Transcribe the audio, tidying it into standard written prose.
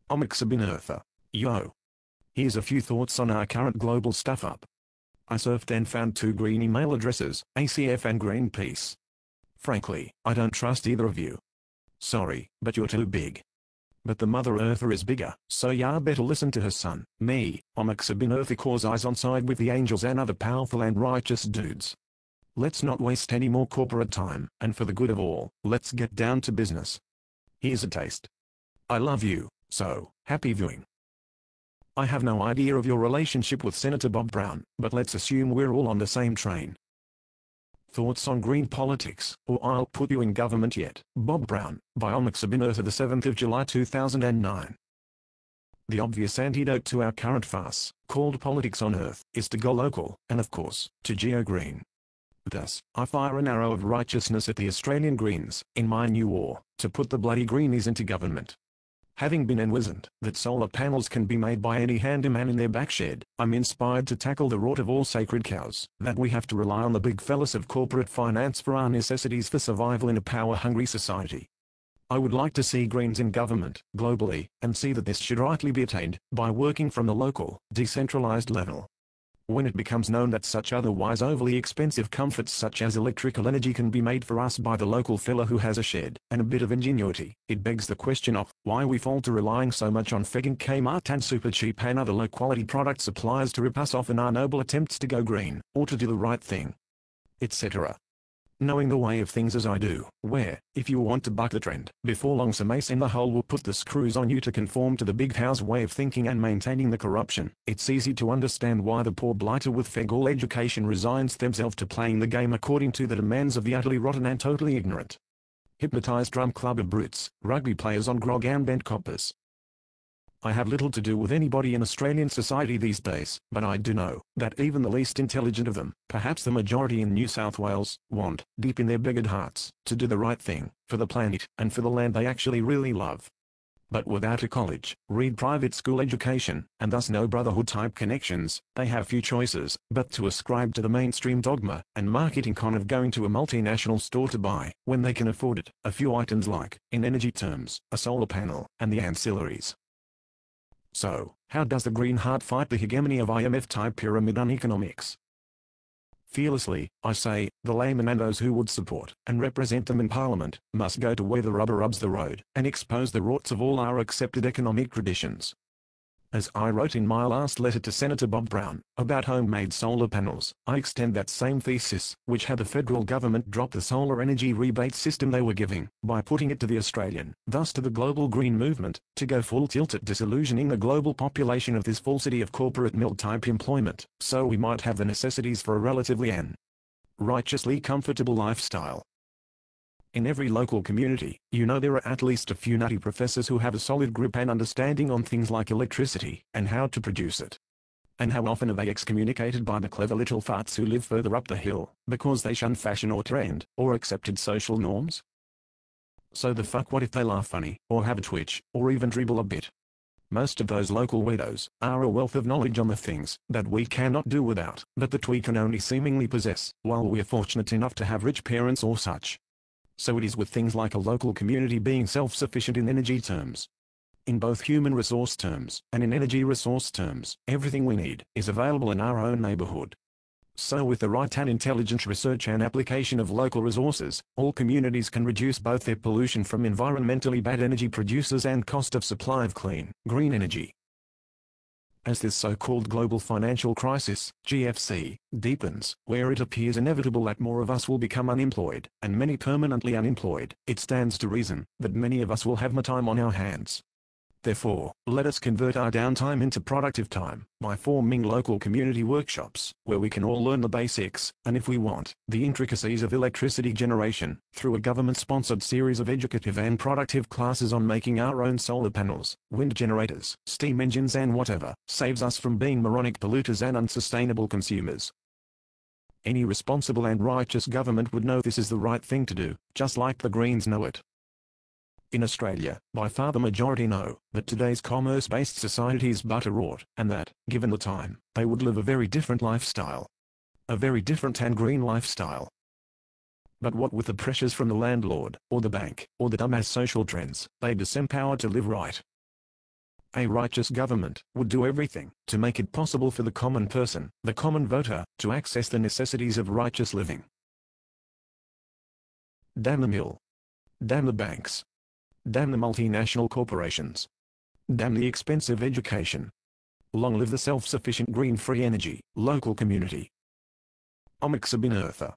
Omaxa bin Eartha. Yo. Here's a few thoughts on our current global stuff up. I surfed and found two green email addresses, ACF and Greenpeace. Frankly, I don't trust either of you. Sorry, but you're too big. But the Mother Earther is bigger, so ya better listen to her son, me, Omaxa bin Eartha, cause I's on side with the angels and other powerful and righteous dudes. Let's not waste any more corporate time, and for the good of all, let's get down to business. Here's a taste. I love you, so, happy viewing. I have no idea of your relationship with Senator Bob Brown, but let's assume we're all on the same train. Thoughts on green politics, or I'll put you in government yet. Bob Brown, by Omaxa bin Eartha, the 7th of July 2009. The obvious antidote to our current farce, called politics on Earth, is to go local, and of course, to geo-green. Thus, I fire an arrow of righteousness at the Australian Greens, in my new war, to put the bloody greenies into government. Having been enwizened that solar panels can be made by any handyman in their backshed, I'm inspired to tackle the rot of all sacred cows, that we have to rely on the big fellas of corporate finance for our necessities for survival in a power-hungry society. I would like to see Greens in government, globally, and see that this should rightly be attained, by working from the local, decentralized level. When it becomes known that such otherwise overly expensive comforts such as electrical energy can be made for us by the local fella who has a shed and a bit of ingenuity, it begs the question of why we fall to relying so much on fegging Kmart and Supercheap and other low-quality product suppliers to rip us off in our noble attempts to go green, or to do the right thing, etc. Knowing the way of things as I do, where, if you want to buck the trend, before long some ace in the hole will put the screws on you to conform to the big house way of thinking and maintaining the corruption, it's easy to understand why the poor blighter with fegal education resigns themselves to playing the game according to the demands of the utterly rotten and totally ignorant. Hypnotized drum club of brutes, rugby players on grog and bent coppers. I have little to do with anybody in Australian society these days, but I do know that even the least intelligent of them, perhaps the majority in New South Wales, want, deep in their bigoted hearts, to do the right thing, for the planet, and for the land they actually really love. But without a college, read private school education, and thus no brotherhood-type connections, they have few choices, but to ascribe to the mainstream dogma, and marketing con of going to a multinational store to buy, when they can afford it, a few items like, in energy terms, a solar panel, and the ancillaries. So, how does the Green Heart fight the hegemony of IMF-type pyramid on economics? Fearlessly, I say, the laymen and those who would support and represent them in Parliament, must go to where the rubber rubs the road, and expose the rorts of all our accepted economic traditions. As I wrote in my last letter to Senator Bob Brown, about homemade solar panels, I extend that same thesis, which had the federal government drop the solar energy rebate system they were giving, by putting it to the Australian, thus to the global green movement, to go full tilt at disillusioning the global population of this falsity of corporate mill-type employment, so we might have the necessities for a relatively righteously comfortable lifestyle. In every local community, there are at least a few nutty professors who have a solid grip and understanding on things like electricity, and how to produce it. And how often are they excommunicated by the clever little farts who live further up the hill, because they shun fashion or trend, or accepted social norms? So the fuck what if they laugh funny, or have a twitch, or even dribble a bit? Most of those local weirdos are a wealth of knowledge on the things that we cannot do without, but that we can only seemingly possess, while we're fortunate enough to have rich parents or such. So it is with things like a local community being self-sufficient in energy terms. In both human resource terms, and in energy resource terms, everything we need is available in our own neighborhood. So with the right and intelligent research and application of local resources, all communities can reduce both their pollution from environmentally bad energy producers and cost of supply of clean, green energy. As this so-called global financial crisis, GFC, deepens, where it appears inevitable that more of us will become unemployed, and many permanently unemployed, it stands to reason that many of us will have more time on our hands. Therefore, let us convert our downtime into productive time, by forming local community workshops, where we can all learn the basics, and if we want, the intricacies of electricity generation, through a government-sponsored series of educative and productive classes on making our own solar panels, wind generators, steam engines and whatever, saves us from being moronic polluters and unsustainable consumers. Any responsible and righteous government would know this is the right thing to do, just like the Greens know it. In Australia, by far the majority know that today's commerce-based society is but a rort, and that, given the time, they would live a very different lifestyle. A very different and green lifestyle. But what with the pressures from the landlord, or the bank, or the dumbass social trends, they disempower to live right. A righteous government would do everything to make it possible for the common person, the common voter, to access the necessities of righteous living. Damn the mill. Damn the banks. Damn the multinational corporations. Damn the expensive education. Long live the self-sufficient green free energy, local community. Omaxa bin Eartha.